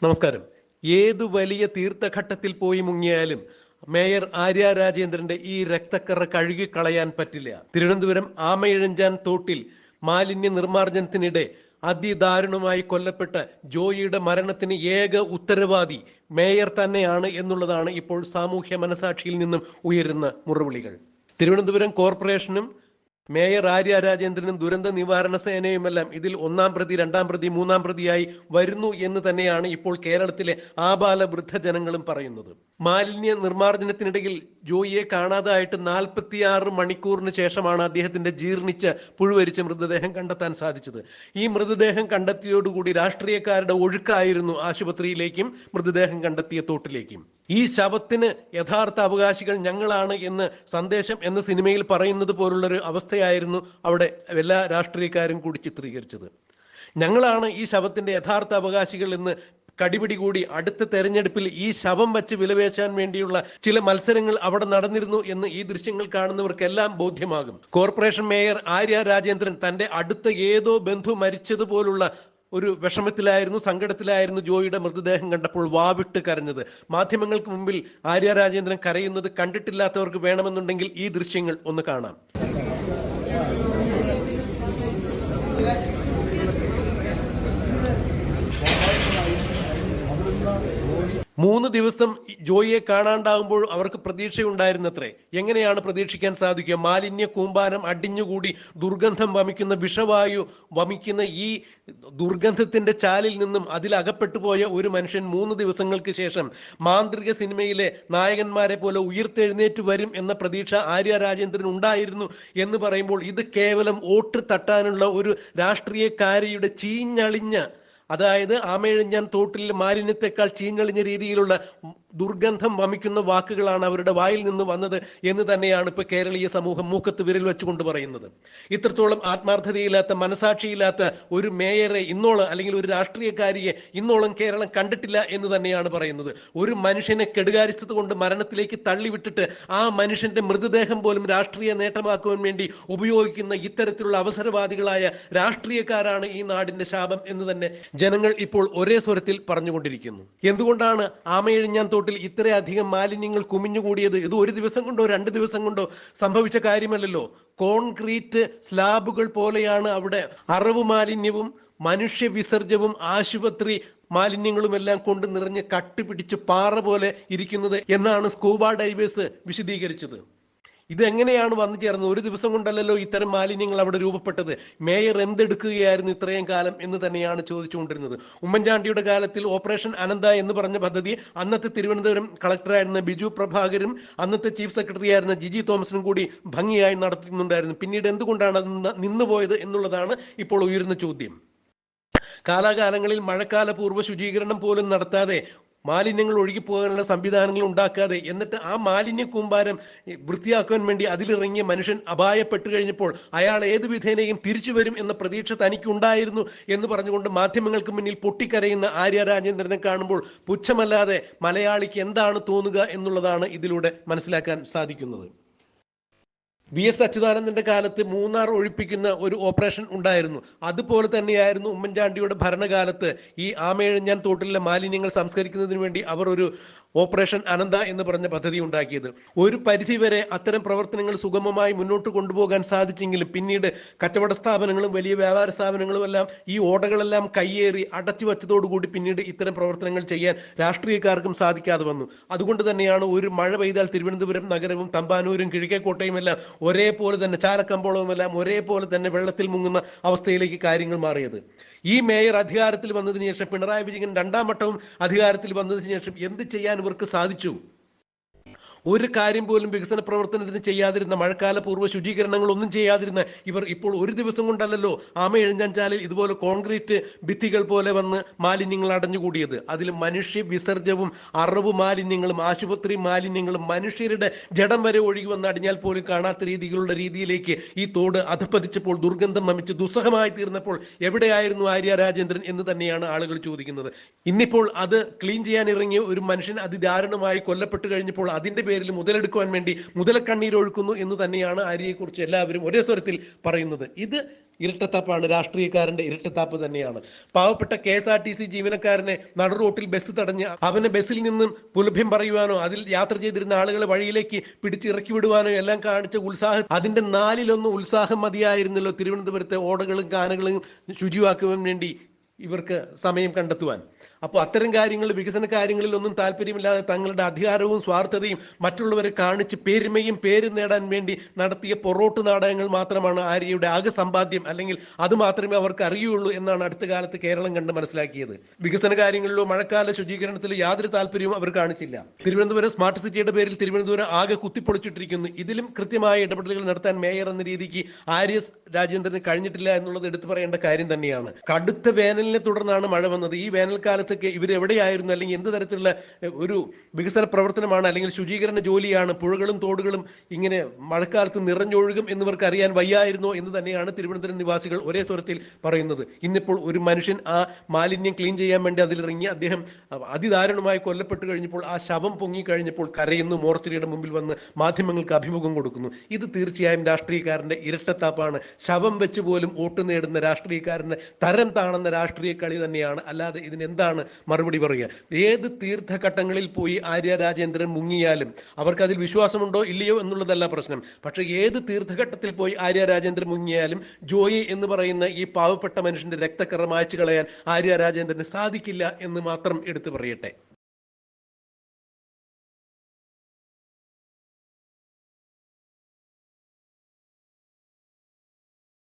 നമസ്കാരം. ഏതു വലിയ തീർത്ഥഘട്ടത്തിൽ പോയി മുങ്ങിയാലും മേയർ ആര്യ രാജേന്ദ്രന്റെ ഈ രക്തക്കറ കഴുകിക്കളയാൻ പറ്റില്ല. തിരുവനന്തപുരം ആമയിഴഞ്ചാൻ തോട്ടിൽ മാലിന്യ നിർമ്മാർജ്ജനത്തിനിടെ അതിദാരുണമായി കൊല്ലപ്പെട്ട ജോയിയുടെ മരണത്തിന് ഏക ഉത്തരവാദി മേയർ തന്നെയാണ് എന്നുള്ളതാണ് ഇപ്പോൾ സാമൂഹ്യ മനസാക്ഷിയിൽ നിന്നും ഉയരുന്ന മുറവിളികൾ. തിരുവനന്തപുരം കോർപ്പറേഷനും മേയർ ആര്യ രാജേന്ദ്രനും ദുരന്ത നിവാരണ സേനയുമെല്ലാം ഇതിൽ ഒന്നാം പ്രതി, രണ്ടാം പ്രതി, മൂന്നാം പ്രതിയായി വരുന്നു എന്ന് തന്നെയാണ് ഇപ്പോൾ കേരളത്തിലെ ആബാല വൃദ്ധജനങ്ങളും പറയുന്നത്. മാലിന്യ നിർമ്മാർജ്ജനത്തിനിടയിൽ ജോയിയെ കാണാതായിട്ട് 46 മണിക്കൂറിന് ശേഷമാണ് അദ്ദേഹത്തിന്റെ ജീർണിച്ച പുഴുവരിച്ച മൃതദേഹം കണ്ടെത്താൻ സാധിച്ചത്. ഈ മൃതദേഹം കണ്ടെത്തിയോടുകൂടി രാഷ്ട്രീയക്കാരുടെ ഒഴുക്കായിരുന്നു ആശുപത്രിയിലേക്കും മൃതദേഹം കണ്ടെത്തിയ തോട്ടിലേക്കും. ഈ ശവത്തിന് യഥാർത്ഥ അവകാശികൾ ഞങ്ങളാണ് എന്ന് സന്ദേശം എന്ന സിനിമയിൽ പറയുന്നത് പോലുള്ളൊരു അവസ്ഥയായിരുന്നു അവിടെ എല്ലാ രാഷ്ട്രീയക്കാരും കൂടി ചിത്രീകരിച്ചത്. ഞങ്ങളാണ് ഈ ശവത്തിന്റെ യഥാർത്ഥ അവകാശികൾ എന്ന് കടിപിടി കൂടി അടുത്ത തെരഞ്ഞെടുപ്പിൽ ഈ ശവം വച്ച് വിലപേശാൻ വേണ്ടിയുള്ള ചില മത്സരങ്ങൾ അവിടെ നടന്നിരുന്നു എന്ന് ഈ ദൃശ്യങ്ങൾ കാണുന്നവർക്കെല്ലാം ബോധ്യമാകും. കോർപ്പറേഷൻ മേയർ ആര്യ രാജേന്ദ്രൻ തന്റെ അടുത്ത ഏതോ ബന്ധു മരിച്ചതുപോലുള്ള ഒരു വിഷമത്തിലായിരുന്നു, സങ്കടത്തിലായിരുന്നു ജോയിയുടെ മൃതദേഹം കണ്ടപ്പോൾ വാവിട്ട് കരഞ്ഞത്. മാധ്യമങ്ങൾക്ക് മുമ്പിൽ ആര്യ രാജേന്ദ്രൻ കരയുന്നത് കണ്ടിട്ടില്ലാത്തവർക്ക് വേണമെന്നുണ്ടെങ്കിൽ ഈ ദൃശ്യങ്ങൾ ഒന്ന് കാണാം. 3 ദിവസം ജോയിയെ കാണാണ്ടാവുമ്പോൾ അവർക്ക് പ്രതീക്ഷയുണ്ടായിരുന്നത്രേ. എങ്ങനെയാണ് പ്രതീക്ഷിക്കാൻ സാധിക്കുക? മാലിന്യ കൂമ്പാരം അടിഞ്ഞുകൂടി ദുർഗന്ധം വമിക്കുന്ന, വിഷവായു വമിക്കുന്ന ഈ ദുർഗന്ധത്തിന്റെ ചാലിൽ നിന്നും അതിലകപ്പെട്ടു പോയ ഒരു മനുഷ്യൻ 3 ദിവസങ്ങൾക്ക് ശേഷം മാന്ത്രിക സിനിമയിലെ നായകന്മാരെ പോലെ ഉയർത്തെഴുന്നേറ്റ് വരും എന്ന പ്രതീക്ഷ ആര്യ രാജേന്ദ്രൻ ഉണ്ടായിരുന്നു എന്ന് പറയുമ്പോൾ ഇത് കേവലം വോട്ട് തട്ടാനുള്ള ഒരു രാഷ്ട്രീയക്കാരിയുടെ ചീഞ്ഞളിഞ്ഞ, അതായത് ആമയിഴഞ്ചാൻ തോട്ടിൽ മാലിന്യത്തെക്കാൾ ചീഞ്ഞളിഞ്ഞ രീതിയിലുള്ള ദുർഗന്ധം വമിക്കുന്ന വാക്കുകളാണ് അവരുടെ വായിൽ നിന്ന് വന്നത് എന്ന് തന്നെയാണ് ഇപ്പൊ കേരളീയ സമൂഹം മൂക്കത്ത് വിരൽ വെച്ചുകൊണ്ട് പറയുന്നത്. ഇത്രത്തോളം ആത്മാർത്ഥതയില്ലാത്ത, മനസാക്ഷിയില്ലാത്ത ഒരു മേയറെ ഇന്നോളം, അല്ലെങ്കിൽ ഒരു രാഷ്ട്രീയക്കാരിയെ ഇന്നോളം കേരളം കണ്ടിട്ടില്ല എന്ന് തന്നെയാണ് പറയുന്നത്. ഒരു മനുഷ്യനെ കെടുകാര്യസ്ഥത കൊണ്ട് മരണത്തിലേക്ക് തള്ളിവിട്ടിട്ട് ആ മനുഷ്യന്റെ മൃതദേഹം പോലും രാഷ്ട്രീയ നേട്ടമാക്കുവാൻ വേണ്ടി ഉപയോഗിക്കുന്ന ഇത്തരത്തിലുള്ള അവസരവാദികളായ രാഷ്ട്രീയക്കാരാണ് ഈ നാടിന്റെ ശാപം എന്ന് തന്നെ ജനങ്ങൾ ഇപ്പോൾ ഒരേ സ്വരത്തിൽ പറഞ്ഞുകൊണ്ടിരിക്കുന്നു. എന്തുകൊണ്ടാണ് ആമയിഴഞ്ഞാൻ തോട്ടിൽ ഇത്രയധികം മാലിന്യങ്ങൾ കുമിഞ്ഞുകൂടിയത്? ഇത് ഒരു ദിവസം കൊണ്ടോ 2 ദിവസം കൊണ്ടോ സംഭവിച്ച കാര്യമല്ലല്ലോ. കോൺക്രീറ്റ് സ്ലാബുകൾ പോലെയാണ് അവിടെ അറവ് മാലിന്യവും മനുഷ്യ വിസർജ്യവും ആശുപത്രി മാലിന്യങ്ങളുമെല്ലാം കൊണ്ട് നിറഞ്ഞ് കട്ടുപിടിച്ച് പാറ പോലെ ഇരിക്കുന്നത് എന്നാണ് സ്കൂബ ഡൈവേഴ്സ് വിശദീകരിച്ചത്. ഇതെങ്ങനെയാണ് വന്നു ചേർന്നത്? ഒരു ദിവസം കൊണ്ടല്ലല്ലോ ഇത്തരം മാലിന്യങ്ങൾ അവിടെ രൂപപ്പെട്ടത്. മേയർ എന്തെടുക്കുകയായിരുന്നു ഇത്രയും കാലം എന്ന് തന്നെയാണ് ചോദിച്ചുകൊണ്ടിരുന്നത്. ഉമ്മൻചാണ്ടിയുടെ കാലത്തിൽ ഓപ്പറേഷൻ അനന്ത എന്ന് പറഞ്ഞ പദ്ധതി അന്നത്തെ തിരുവനന്തപുരം കളക്ടറായിരുന്ന ബിജു പ്രഭാകരും അന്നത്തെ ചീഫ് സെക്രട്ടറി ആയിരുന്ന ജിജി തോമസിനും കൂടി ഭംഗിയായി നടത്തുന്നുണ്ടായിരുന്നു. പിന്നീട് എന്തുകൊണ്ടാണ് അത് നിന്നുപോയത് എന്നുള്ളതാണ് ഇപ്പോൾ ഉയരുന്ന ചോദ്യം. കാലാകാലങ്ങളിൽ മഴക്കാല പൂർവ്വ ശുചീകരണം പോലും നടത്താതെ, മാലിന്യങ്ങൾ ഒഴുകിപ്പോകാനുള്ള സംവിധാനങ്ങൾ ഉണ്ടാക്കാതെ, എന്നിട്ട് ആ മാലിന്യ കൂമ്പാരം വൃത്തിയാക്കാൻ വേണ്ടി അതിലിറങ്ങിയ മനുഷ്യൻ അപായപ്പെട്ടു കഴിഞ്ഞപ്പോൾ അയാൾ ഏത് വിധേനയും തിരിച്ചു വരും എന്ന പ്രതീക്ഷ തനിക്കുണ്ടായിരുന്നു എന്ന് പറഞ്ഞുകൊണ്ട് മാധ്യമങ്ങൾക്ക് മുന്നിൽ പൊട്ടിക്കരയുന്ന ആര്യ രാജേന്ദ്രനെ കാണുമ്പോൾ പുച്ഛമല്ലാതെ മലയാളിക്ക് എന്താണ് തോന്നുക എന്നുള്ളതാണ് ഇതിലൂടെ മനസ്സിലാക്കാൻ സാധിക്കുന്നത്. VS അച്യുതാനന്ദന്റെ കാലത്ത് മൂന്നാർ ഒഴിപ്പിക്കുന്ന ഒരു ഓപ്പറേഷൻ ഉണ്ടായിരുന്നു. അതുപോലെ തന്നെയായിരുന്നു ഉമ്മൻചാണ്ടിയുടെ ഭരണകാലത്ത് ഈ ആമയിഴഞ്ഞാൻ തോട്ടിലെ മാലിന്യങ്ങൾ സംസ്കരിക്കുന്നതിന് വേണ്ടി അവർ ഒരു ഓപ്പറേഷൻ അനന്ത എന്ന് പറഞ്ഞ പദ്ധതി ഉണ്ടാക്കിയത്. ഒരു പരിധിവരെ അത്തരം പ്രവർത്തനങ്ങൾ സുഗമമായി മുന്നോട്ട് കൊണ്ടുപോകാൻ സാധിച്ചെങ്കിലും പിന്നീട് കച്ചവട സ്ഥാപനങ്ങളും വലിയ വ്യാപാര സ്ഥാപനങ്ങളും എല്ലാം ഈ ഓടകളെല്ലാം കയ്യേറി അടച്ചു വച്ചതോടുകൂടി പിന്നീട് ഇത്തരം പ്രവർത്തനങ്ങൾ ചെയ്യാൻ രാഷ്ട്രീയക്കാർക്കും സാധിക്കാതെ വന്നു. അതുകൊണ്ട് തന്നെയാണ് ഒരു മഴ പെയ്താൽ തിരുവനന്തപുരം നഗരവും തമ്പാനൂരും കിഴക്കേക്കോട്ടയും എല്ലാം ഒരേപോലെ തന്നെ, ചാലക്കമ്പോളവും എല്ലാം ഒരേപോലെ തന്നെ വെള്ളത്തിൽ മുങ്ങുന്ന അവസ്ഥയിലേക്ക് കാര്യങ്ങൾ മാറിയത്. ഈ മേയർ അധികാരത്തിൽ വന്നതിന് ശേഷം, പിണറായി വിജയൻ 2ാം വട്ടവും അധികാരത്തിൽ വന്നതിന് ശേഷം എന്ത് ചെയ്യാൻ ഇവർക്ക് സാധിച്ചു? ഒരു കാര്യം പോലും വികസന പ്രവർത്തനത്തിന് ചെയ്യാതിരുന്ന, മഴക്കാല പൂർവ്വ ശുചീകരണങ്ങൾ ഒന്നും ചെയ്യാതിരുന്ന ഇവർ ഇപ്പോൾ ഒരു ദിവസം കൊണ്ടല്ലല്ലോ ആമയിഴഞ്ചാൻ ചാലിൽ ഇതുപോലെ കോൺക്രീറ്റ് ഭിത്തികൾ പോലെ വന്ന് മാലിന്യങ്ങൾ അടഞ്ഞുകൂടിയത്. അതിൽ മനുഷ്യ വിസർജ്യവും അറവ് മാലിന്യങ്ങളും ആശുപത്രി മാലിന്യങ്ങളും മനുഷ്യരുടെ ജഡം വരെ ഒഴുകി വന്ന് അടിഞ്ഞാൽ പോലും കാണാത്ത രീതിയിലേക്ക് ഈ തോട് അധപ്പതിച്ചപ്പോൾ, ദുർഗന്ധം വമിച്ച് ദുസ്സഹമായി തീർന്നപ്പോൾ എവിടെയായിരുന്നു ആര്യ രാജേന്ദ്രൻ എന്ന് തന്നെയാണ് ആളുകൾ ചോദിക്കുന്നത്. ഇന്നിപ്പോൾ അത് ക്ലീൻ ചെയ്യാൻ ഇറങ്ങിയ ഒരു മനുഷ്യൻ അതിദാരുണമായി കൊല്ലപ്പെട്ടു കഴിഞ്ഞപ്പോൾ അതിന്റെ പേരിൽ മുതലെടുക്കുവാൻ വേണ്ടി മുതലക്കണ്ണീരൊഴുക്കുന്നു എന്ന് തന്നെയാണ് ആര്യയെക്കുറിച്ച് എല്ലാവരും ഒരേ സ്വരത്തിൽ പറയുന്നത്. ഇത് ഇരട്ടത്താപ്പാണ്, രാഷ്ട്രീയക്കാരന്റെ ഇരട്ടത്താപ്പ് തന്നെയാണ്. പാവപ്പെട്ട KSRTC ജീവനക്കാരനെ നടുറോട്ടിൽ ബസ് തടഞ്ഞ് അവനെ ബസ്സിൽ നിന്നും പുലഭ്യം പറയുവാനോ അതിൽ യാത്ര ചെയ്തിരുന്ന ആളുകളെ വഴിയിലേക്ക് പിടിച്ചിറക്കി വിടുവാനോ എല്ലാം കാണിച്ച ഉത്സാഹം, അതിന്റെ 4-1 ഉത്സാഹം മതിയായിരുന്നല്ലോ തിരുവനന്തപുരത്തെ ഓടകളും കാനകളും ശുചിവാക്കുവാൻ വേണ്ടി ഇവർക്ക് സമയം കണ്ടെത്തുവാൻ. അപ്പോൾ അത്തരം കാര്യങ്ങൾ, വികസന കാര്യങ്ങളിൽ ഒന്നും താല്പര്യമില്ലാതെ തങ്ങളുടെ അധികാരവും സ്വാർത്ഥതയും മറ്റുള്ളവരെ കാണിച്ച് പെരുമയും പേര് നേടാൻ വേണ്ടി നടത്തിയ പൊറോട്ട് നാടകങ്ങൾ മാത്രമാണ് ആര്യയുടെ ആകെ സമ്പാദ്യം, അല്ലെങ്കിൽ അത് മാത്രമേ അവർക്ക് അറിയുള്ളൂ എന്നാണ് അടുത്ത കാലത്ത് കേരളം കണ്ട് മനസ്സിലാക്കിയത്. വികസന കാര്യങ്ങളിലോ മഴക്കാല ശുചീകരണത്തിലോ യാതൊരു താല്പര്യവും അവർ കാണിച്ചില്ല. തിരുവനന്തപുരം സ്മാർട്ട് സിറ്റിയുടെ പേരിൽ തിരുവനന്തപുരം ആകെ കുത്തിപ്പൊളിച്ചിട്ടിരിക്കുന്നു. ഇതിലും കൃത്യമായ ഇടപെടലുകൾ നടത്താൻ മേയർ എന്ന രീതിക്ക് ആര്യ രാജേന്ദ്രന് കഴിഞ്ഞിട്ടില്ല എന്നുള്ളത് എടുത്തു പറയേണ്ട കാര്യം തന്നെയാണ്. കടുത്ത വേനലിനെ തുടർന്നാണ് മഴ വന്നത്. ഈ വേനൽക്കാലത്തൊക്കെ ഇവരെവിടെയായിരുന്നു, അല്ലെങ്കിൽ എന്ത് തരത്തിലുള്ള ഒരു വികസന പ്രവർത്തനമാണ് അല്ലെങ്കിൽ ശുചീകരണ ജോലിയാണ്? പുഴകളും തോടുകളും ഇങ്ങനെ മഴക്കാലത്ത് നിറഞ്ഞൊഴുകും എന്നിവർക്ക് അറിയാൻ വയ്യായിരുന്നോ എന്ന് തന്നെയാണ് തിരുവനന്തപുരം നിവാസികൾ ഒരേ സ്വരത്തിൽ പറയുന്നത്. ഇന്നിപ്പോൾ ഒരു മനുഷ്യൻ ആ മാലിന്യം ക്ലീൻ ചെയ്യാൻ വേണ്ടി അതിലിറങ്ങി അദ്ദേഹം അതിദാരുണമായി കൊല്ലപ്പെട്ടു കഴിഞ്ഞപ്പോൾ ആ ശവം പൊങ്ങി കഴിഞ്ഞപ്പോൾ കരയുന്നു, മോർച്ചറിയുടെ മുമ്പിൽ വന്ന് മാധ്യമങ്ങൾക്ക് അഭിമുഖം കൊടുക്കുന്നു. ഇത് തീർച്ചയായും രാഷ്ട്രീയക്കാരന്റെ ഇരട്ടത്താപ്പാണ്. ശവം വെച്ച് പോലും വോട്ട് നേടുന്ന രാഷ്ട്രീയക്കാരന്റെ തരം താണെന്ന രാഷ്ട്രീയ കളി തന്നെയാണ്. അല്ലാതെ ഇതിനെന്താണ് മറുപടി പറയുക? ഏത് തീർത്ഥഘട്ടങ്ങളിൽ പോയി ആര്യ രാജേന്ദ്രൻ മുങ്ങിയാലും അവർക്ക് അതിൽ വിശ്വാസമുണ്ടോ ഇല്ലയോ എന്നുള്ളതല്ല പ്രശ്നം. പക്ഷെ ഏത് തീർത്ഥഘട്ടത്തിൽ പോയി ആര്യ രാജേന്ദ്രൻ മുങ്ങിയാലും ജോയി എന്ന് പറയുന്ന ഈ പാവപ്പെട്ട മനുഷ്യന്റെ രക്തക്കറ മായ്ച്ചു കളയാൻ ആര്യ രാജേന്ദ്രന് സാധിക്കില്ല എന്ന് മാത്രം എടുത്തു പറയട്ടെ.